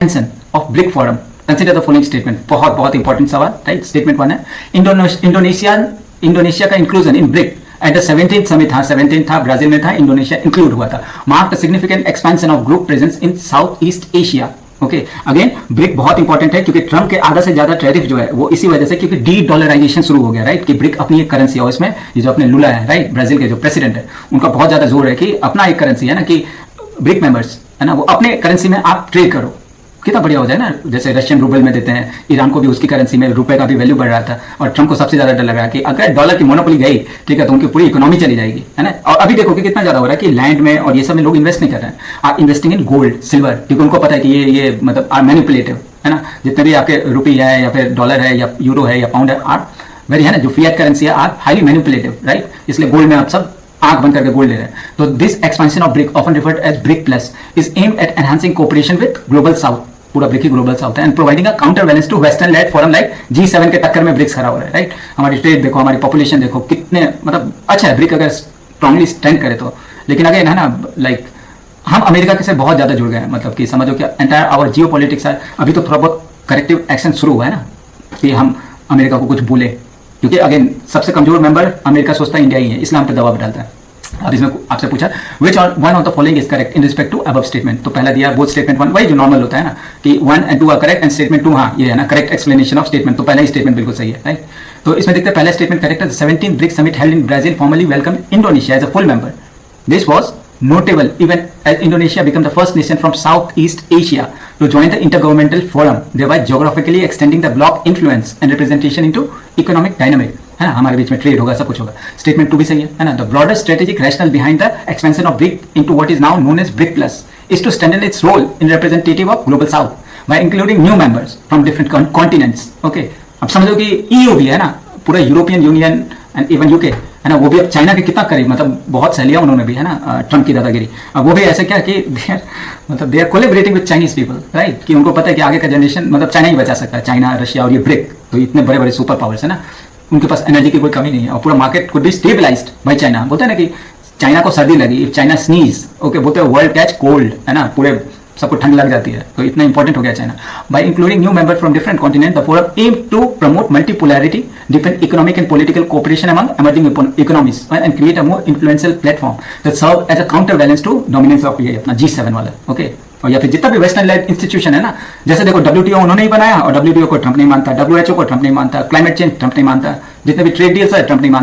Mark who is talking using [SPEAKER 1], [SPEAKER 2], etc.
[SPEAKER 1] expansion of BRIC forum. Consider the following statement. बहुत बहुत important सवाल, राइट? स्टेटमेंट वन है, इंडोनेशिया का inclusion in brick at the 17th summit था, 17th था, ब्राजील में था, इंडोनेशिया इंक्लूड हुआ था, mark the significant expansion of group presence in south east Asia. Okay, again brick बहुत इंपॉर्टेंट है क्योंकि ट्रम्प के आधा से ज्यादा टैरिफ जो है वो इसी वजह से, क्योंकि डी डॉलराइजेशन शुरू हो गया, राइट? कि ब्रिक अपनी एक करेंसी है और इसमें ये जो अपने लुला है, राइट, ब्राजील के जो प्रेसिडेंट है, उनका बहुत ज्यादा जोर है कि अपना एक करेंसी है ना, कि ब्रिक मेंबर्स है ना, वो अपने करेंसी में आप ट्रेड करो. कितना बढ़िया हो जाए ना, जैसे रशियन रूबल में देते हैं, ईरान को भी उसकी करेंसी में रुपए का भी वैल्यू बढ़ रहा था, और ट्रम्प को सबसे ज्यादा डर लग रहा है कि अगर डॉलर की मोनोपोली गई, ठीक है, तो उनकी पूरी इकोनॉमी चली जाएगी, है ना. और अभी देखो कि कितना ज्यादा हो रहा है कि लैंड में और ये सब में लोग इन्वेस्ट नहीं कर रहे हैं, आप इन्वेस्टिंग इन गोल्ड, सिल्वर, क्योंकि उनको पता है कि ये मतलब आर मैनिपुलेटिव, है ना. जितने भी आपके रुपी है या फिर डॉलर है या यूरो है या पाउंड है, आर वेरी, है ना, जो फिएट करेंसी है, आर हाईली मैनिपुलेटिव, राइट. इसलिए गोल्ड में आप सब आंख बंद करके गोल्ड ले रहे हैं. तो this expansion of BRIC, often referred as BRIC plus, is aimed at enhancing cooperation with global south. पूरा ब्रिक ही ग्लोबल साउथ है, and providing a counter balance to western led forum like G7 के टक्कर में BRICS खड़ा हो रहा है, राइट. हमारी ट्रेड देखो, हमारी पॉपुलेशन देखो, कितने मतलब अच्छा है ब्रिक अगर स्ट्रांगली स्ट्रेंथ करे तो. लेकिन अगर है ना, लाइक हम अमेरिका के से बहुत ज्यादा जुड़ गए हैं, मतलब कि समझो कि एंटायर आवर जियो पॉलिटिक्स है. अभी तो थोड़ा बहुत करेक्टिव एक्शन शुरू हुआ है ना, कि हम अमेरिका को कुछ बोले, क्योंकि अगेन सबसे कमजोर मेंबर अमेरिका सोचता है इंडिया ही है, इस्लाम पे दबाव डालता है. अब इसमें आपसे पूछा which one of the following is correct in respect to above statement. तो पहला दिया बोथ स्टेटमेंट वन, वही जो नॉर्मल होता है ना, कि 1 and 2 are correct and statement 2 हाँ ये है ना करेक्ट एक्सप्लेनेशन ऑफ स्टेटमेंट. तो पहला ही स्टेटमेंट बिल्कुल सही है, राइट. तो इसमें देखते हैं पहला स्टेटमेंट करेक्ट है. 17th BRICS summit held in Brazil formally welcome Indonesia as a full member. This was notable even as Indonesia became the first nation from Southeast Asia to join the intergovernmental forum, thereby geographically extending the bloc influence and representation into economic dynamic. है ना, हमारे बीच में trade होगा, सब कुछ होगा. Statement 2 भी सही है ना. The broader strategic rational behind the expansion of BRIC into what is now known as BRIC plus is to strengthen its role in representative of global south by including new members from different continents. Okay, अब समझो कि EU भी है ना, पूरा European Union and even UK, है ना, वो भी अब चाइना के कितना करीब, मतलब बहुत सह लिया उन्होंने भी, है ना, ट्रम्प की दादागिरी. अब वो भी ऐसे क्या कि मतलब they are collaborating with Chinese people, right, कि उनको पता है कि आगे का जनरेशन मतलब चाइना ही बचा सकता है, चाइना, रशिया और ये ब्रिक, तो इतने बड़े बड़े सुपर पावर्स है ना, उनके पास एनर्जी की कोई कमी नहीं है, और पूरा market could be stabilised by China. बोलते हैं ना कि चाइना को सर्दी लगी, इफ चाइना स्नीज, ओके, बोलते हैं वर्ल्ड कैच कोल्ड, है ना, पूरे सबको ठंड लग जाती है. तो इतना इंपॉर्टेंट हो गया China. By including new member from different continent, the forum aim to promote multipolarity, different economic and political cooperation among emerging economies and create a more influential platform that serve as a counter balance to dominance of ये अपना G7 वाला. Okay, और या फिर जितना भी western lead institution है ना, जैसे देखो WTO उन्होंने ही बनाया, और WTO को ट्रम्प नहीं मानता, WHO को ट्रम्प नहीं मानता, क्लाइमेट चेंज ट्रम्प नहीं मानता, जितने भी ट्रेड डील्स है ट्रम्प नहीं मानता.